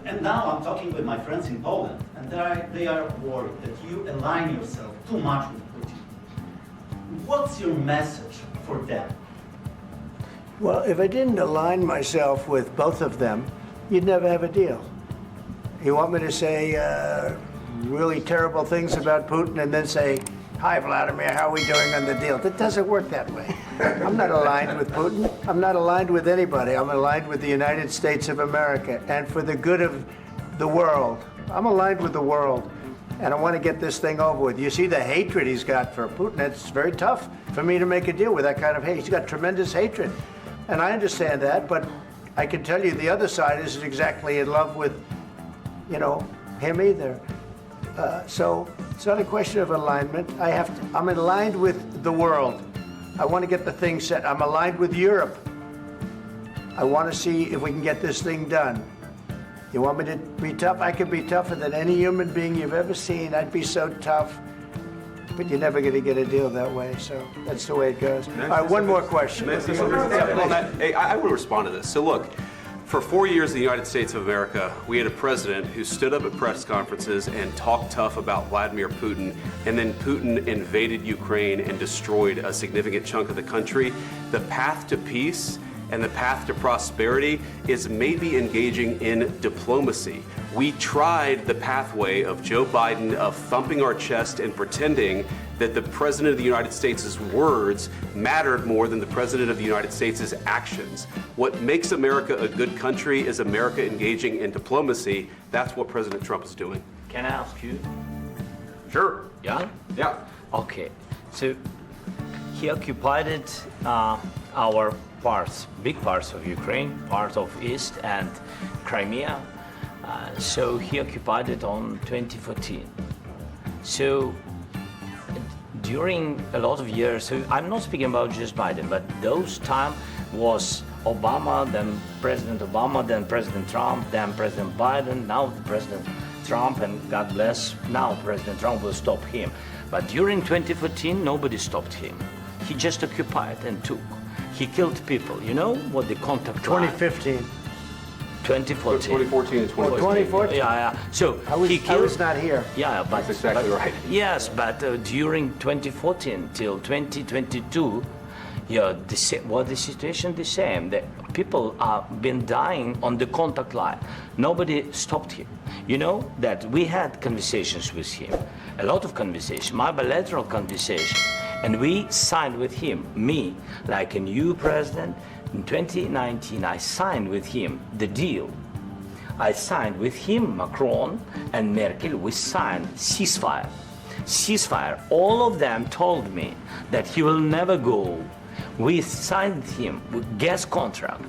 And now I'm talking with my friends in Poland, and they are worried that you align yourself too much with Putin. What's your message for them? Well, if I didn't align myself with both of them, you'd never have a deal. You want me to say really terrible things about Putin and then say, "Hi, Vladimir, how are we doing on the deal?" That doesn't work that way. I'm not aligned with Putin. I'm not aligned with anybody. I'm aligned with the United States of America. And for the good of the world, I'm aligned with the world. And I want to get this thing over with. You see the hatred he's got for Putin. It's very tough for me to make a deal with that kind of hate. He's got tremendous hatred. And I understand that, but I can tell you the other side isn't exactly in love with, him either. So it's not a question of alignment. I'm aligned with the world. I want to get the thing set. I'm aligned with Europe. I want to see if we can get this thing done. You want me to be tough? I could be tougher than any human being you've ever seen. I'd be so tough. But you're never going to get a deal that way, so that's the way it goes. All right, one more question. Hey, I would respond to this. So look, for 4 years in the United States of America, we had a president who stood up at press conferences and talked tough about Vladimir Putin, and then Putin invaded Ukraine and destroyed a significant chunk of the country. The path to peace and the path to prosperity is maybe engaging in diplomacy. We tried the pathway of Joe Biden of thumping our chest and pretending that the President of the United States' words mattered more than the President of the United States' actions. What makes America a good country is America engaging in diplomacy. That's what President Trump is doing. Can I ask you? Sure. Yeah? Yeah. Okay. So he occupied our parts, big parts of Ukraine, part of East and Crimea. So he occupied it on 2014. So during a lot of years, so I'm not speaking about just Biden, but those time was Obama, then President Obama, then President Trump, then President Biden, now President Trump, and God bless, now President Trump will stop him. But during 2014, nobody stopped him. He just occupied and took. He killed people. You know what the contact 2015. 2014. 2014 and 2015. 2014? Yeah. So I was not here. Yeah, but That's exactly right. Yes, but during 2014 till 2022, the situation the same. The people are been dying on the contact line. Nobody stopped him. You know that we had conversations with him, a lot of conversation, my bilateral conversation, and we signed with him, me, like a new president. In 2019, I signed with him the deal. I signed with him, Macron and Merkel, we signed ceasefire. Ceasefire. All of them told me that he will never go. We signed with him with gas contract.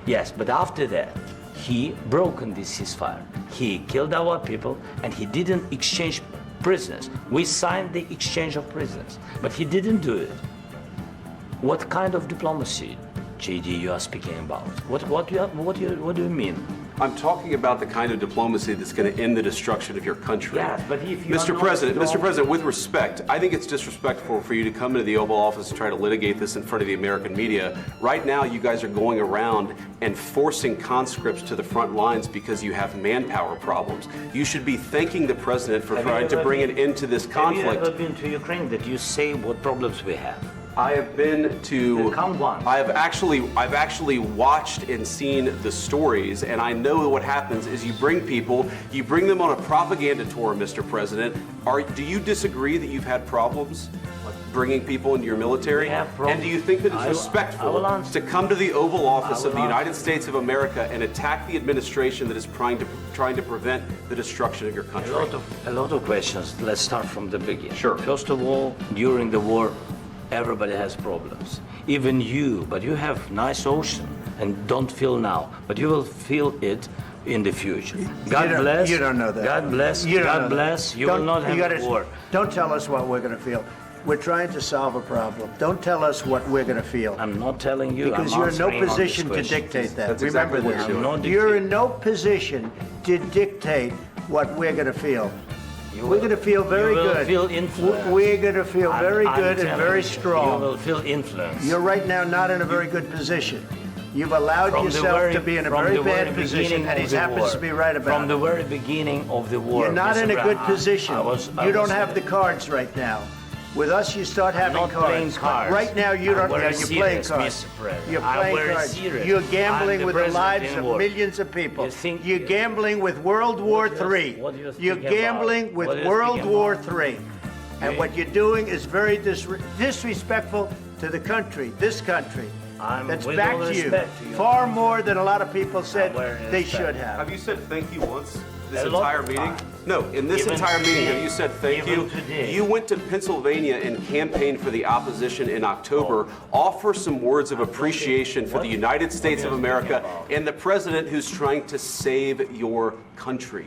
Yes, but after that, he broken this ceasefire. He killed our people and he didn't exchange prisoners. We signed the exchange of prisoners, but he didn't do it. What kind of diplomacy, JD, you are speaking about? What do you mean? I'm talking about the kind of diplomacy that's going to end the destruction of your country. Yes, but if you Mr. President, with respect, I think it's disrespectful for you to come into the Oval Office and try to litigate this in front of the American media. Right now, you guys are going around and forcing conscripts to the front lines because you have manpower problems. You should be thanking the President for trying to bring an end to this conflict. Have you ever been to Ukraine that you say what problems we have? I have been to. Come once. I've actually watched and seen the stories, and I know what happens is you bring them on a propaganda tour, Mr. President. Do you disagree that you've had problems bringing people into your military? And do you think that it's respectful to come to the Oval Office of the United States of America and attack the administration that is trying to prevent the destruction of your country? A lot of questions. Let's start from the beginning. Sure. First of all, during the war, everybody has problems. Even you, but you have nice ocean and don't feel now, but you will feel it in the future. God bless. You don't know that. God bless. God bless. You will not have war. Don't tell us what we're going to feel. We're trying to solve a problem. Don't tell us what we're going to feel. I'm not telling you. Because you're in no position to dictate that. That's Remember exactly this. what you're doing. You're in no position to dictate what we're going to feel. We're going to feel very good. You will feel influence. We're going to feel very good and very strong. You will feel influence. You're right now not in a very good position. You've allowed From the yourself very- to be in a from very the bad very position, beginning and of he the happens war. to be right about From the it. very beginning of the war. You're not Mr. in a good Brown, position. I You don't was- have the cards right now. With us, you start having not playing cards. cards. Right now, you I'm don't. very Yeah, you're playing serious, cards. Mr. President. You're I'm playing very cards. serious. You're I'm gambling the with the president lives in of war. millions of people. You think- You're gambling with World War III. what do you think You're about? gambling with What do you World think War about? III. And what you're doing is very disrespectful to the country, this country. That's with back all to you. respect to you. Far more than a lot of people said very they respect. should have. Have you said thank you once this A lot entire of meeting? times. No, in this Even entire meeting, today. have you said thank Even you? today. You went to Pennsylvania and campaigned for the opposition in October. Offer some words of appreciation for the United States of America and the president who's trying to save your country.